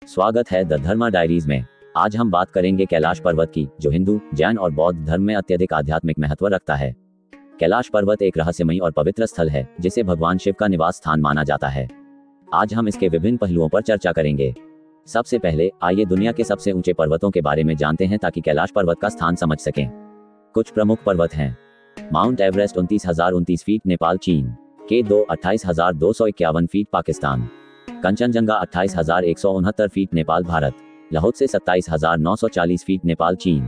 स्वागत है the Dharma diaries में। आज हम बात करेंगे कैलाश पर्वत की, जो हिंदू, जैन और बौद्ध धर्म में अत्यधिक आध्यात्मिक महत्व रखता है। कैलाश पर्वत एक रहस्यमयी और पवित्र स्थल है जिसे भगवान शिव का निवास स्थान माना जाता है। आज हम इसके विभिन्न पहलुओं पर चर्चा करेंगे। सबसे पहले आइए दुनिया के सबसे ऊंचे पर्वतों के बारे में जानते हैं ताकि कैलाश पर्वत का स्थान समझ सकें। कुछ प्रमुख पर्वत हैं। माउंट एवरेस्ट 29,029 फीट नेपाल चीन। K2 28,251 feet Pakistan. Kanchenjunga 28,169 feet Nepal Bharat. Lhotse 27,940 feet Nepal चीन।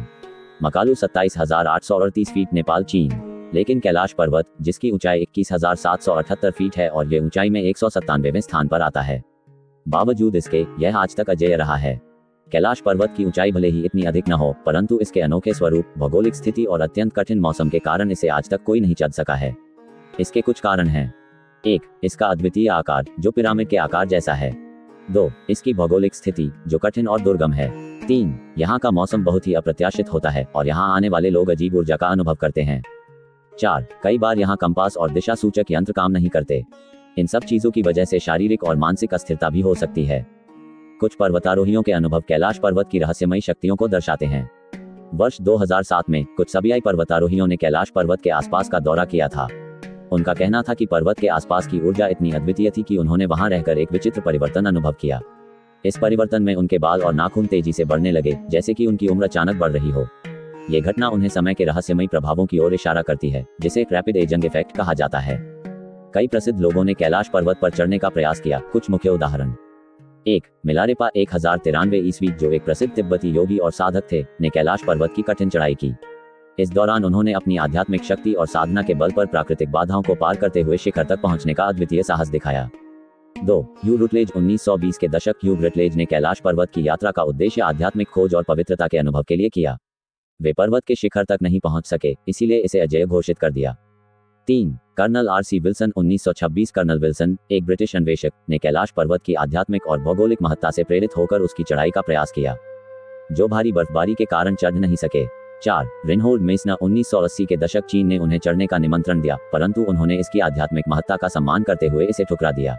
मकालू 27,838 फीट नेपाल चीन। लेकिन कैलाश पर्वत, जिसकी ऊंचाई 21,778 फीट है और ये ऊंचाई में 197वें स्थान पर आता है। बावजूद इसके यह आज तक अजेय रहा है। कैलाश पर्वत की ऊंचाई भले ही इतनी अधिक न हो, परंतु इसके अनोखे स्वरूप, भौगोलिक स्थिति और अत्यंत कठिन मौसम के कारण इसे आज तक कोई नहीं चढ़ सका है। इसके कुछ कारण हैं। 1. इसका अद्वितीय आकार, जो पिरामिड के आकार जैसा है। 2. इसकी भौगोलिक स्थिति, जो कठिन और दुर्गम है। 3. यहाँ का मौसम बहुत ही अप्रत्याशित होता है और यहाँ आने वाले लोग अजीब ऊर्जा का अनुभव करते हैं। 4. कई बार यहाँ कंपास और दिशा सूचक यंत्र काम नहीं करते। इन सब चीजों की वजह से शारीरिक और मानसिक अस्थिरता भी हो सकती है। कुछ पर्वतारोहियों के अनुभव कैलाश पर्वत की रहस्यमयी शक्तियों को दर्शाते हैं। वर्ष 2007 में कुछ सबियाई पर्वतारोहियों ने कैलाश पर्वत के आसपास का दौरा किया था। उनका कहना था कि पर्वत के आसपास की ऊर्जा इतनी अद्वितीय थी कि उन्होंने वहां रहकर एक विचित्र परिवर्तन अनुभव किया। इस परिवर्तन में उनके बाल और नाखून तेजी से बढ़ने लगे, जैसे कि उनकी उम्र अचानक बढ़ रही हो। ये घटना उन्हें समय के रहस्यमयी प्रभावों की ओर इशारा करती है, जिसे रैपिड एजिंग इफेक्ट कहा जाता है। कई प्रसिद्ध लोगों ने कैलाश पर्वत पर चढ़ने का प्रयास किया। कुछ मुख्य उदाहरण। 1. मिलारेपा 1093 ईस्वी, जो एक प्रसिद्ध तिब्बती योगी और साधक थे, ने कैलाश पर्वत की कठिन चढ़ाई की। इस दौरान उन्होंने अपनी आध्यात्मिक शक्ति और साधना के बल पर प्राकृतिक बाधाओं को पार करते हुए शिखर तक पहुंचने का अद्वितीय साहस दिखाया। 2. ह्यू रुटलेज 1920 के दशक। ह्यू रुटलेज ने कैलाश पर्वत की यात्रा का उद्देश्य आध्यात्मिक खोज और पवित्रता के अनुभव के लिए किया। वे पर्वत के शिखर तक नहीं पहुंच सके, इसीलिए इसे अजेय घोषित कर दिया। 3. Colonel R.C. Wilson 1926। Colonel Wilson, एक ब्रिटिश अन्वेषक, ने कैलाश पर्वत की आध्यात्मिक और भौगोलिक महत्ता से प्रेरित होकर उसकी चढ़ाई का प्रयास किया, जो भारी बर्फबारी के कारण चढ़ नहीं सके। 4. रिनहोल्ड मेसनर 1980 के दशक। चीन ने उन्हें चढ़ने का निमंत्रण दिया, परंतु उन्होंने इसकी आध्यात्मिक महत्ता का सम्मान करते हुए इसे ठुकरा दिया।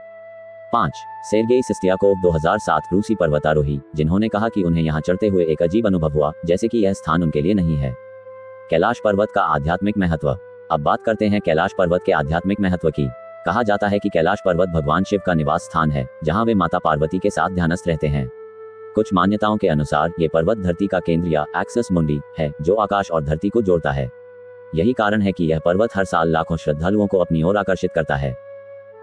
5. सेर्गेई सिस्तियाकोव 2007, रूसी पर्वतारोही, जिन्होंने कहा कि उन्हें यहाँ चढ़ते हुए एक अजीब अनुभव हुआ, जैसे कि यह स्थान उनके लिए नहीं है। कैलाश पर्वत का आध्यात्मिक महत्व। अब बात करते हैं कैलाश पर्वत के आध्यात्मिक महत्व की। कहा जाता है कि कैलाश पर्वत भगवान शिव का निवास स्थान है, जहाँ वे माता पार्वती के साथ ध्यानस्थ रहते हैं। कुछ मान्यताओं के अनुसार ये पर्वत धरती का केंद्र या एक्सिस मुंडी है, जो आकाश और धरती को जोड़ता है। यही कारण है कि यह पर्वत हर साल लाखों श्रद्धालुओं को अपनी ओर आकर्षित करता है।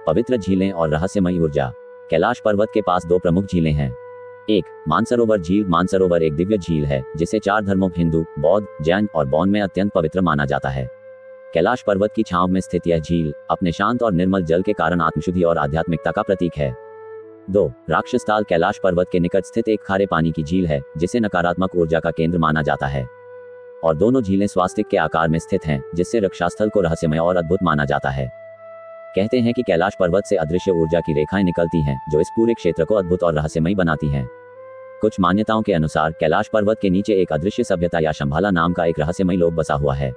पवित्र झीलें और रहस्यमयी ऊर्जा। कैलाश पर्वत के पास 2 प्रमुख झीलें हैं। 1. मानसरोवर झील। मानसरोवर एक दिव्य झील है जिसे 4 धर्मों, हिंदू, बौद्ध, जैन और बौन में अत्यंत पवित्र माना जाता है। कैलाश पर्वत की छांव में स्थित यह झील अपने शांत और निर्मल जल के कारण आत्मशुद्धि और आध्यात्मिकता का प्रतीक है। 2. राक्षसताल। कैलाश पर्वत के निकट स्थित एक खारे पानी की झील है जिसे नकारात्मक ऊर्जा का केंद्र माना जाता है, और दोनों झीलें स्वास्तिक के आकार में स्थित हैं, जिससे रक्षास्थल को रहस्यमय और अद्भुत माना जाता है। कहते हैं कि कैलाश पर्वत से अदृश्य ऊर्जा की रेखाएं निकलती हैं, जो इस पूरे क्षेत्र को अद्भुत और रहस्यमयी बनाती हैं। कुछ मान्यताओं के अनुसार कैलाश पर्वत के नीचे एक अदृश्य सभ्यता या शंभाला नाम का एक रहस्यमयी लोक बसा हुआ है।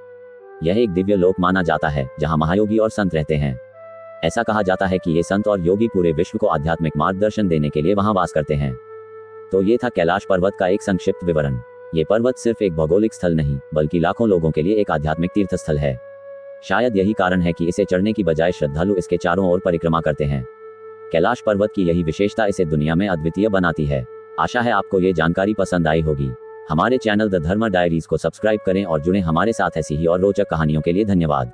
यह एक दिव्य लोक माना जाता है जहां महायोगी और संत रहते हैं। ऐसा कहा जाता है कि ये संत और योगी पूरे विश्व को आध्यात्मिक मार्गदर्शन देने के लिए वहां वास करते हैं। तो ये था कैलाश पर्वत का एक संक्षिप्त विवरण। ये पर्वत सिर्फ एक भौगोलिक स्थल नहीं, बल्कि लाखों लोगों के लिए एक आध्यात्मिक तीर्थ स्थल है। शायद यही कारण है कि इसे चढ़ने की बजाय श्रद्धालु इसके चारों ओर परिक्रमा करते हैं। कैलाश पर्वत की यही विशेषता इसे दुनिया में अद्वितीय बनाती है। आशा है आपको ये जानकारी पसंद आई होगी। हमारे चैनल द धर्मा डायरीज को सब्सक्राइब करें और जुड़ें हमारे साथ ऐसी ही और रोचक कहानियों के लिए। धन्यवाद।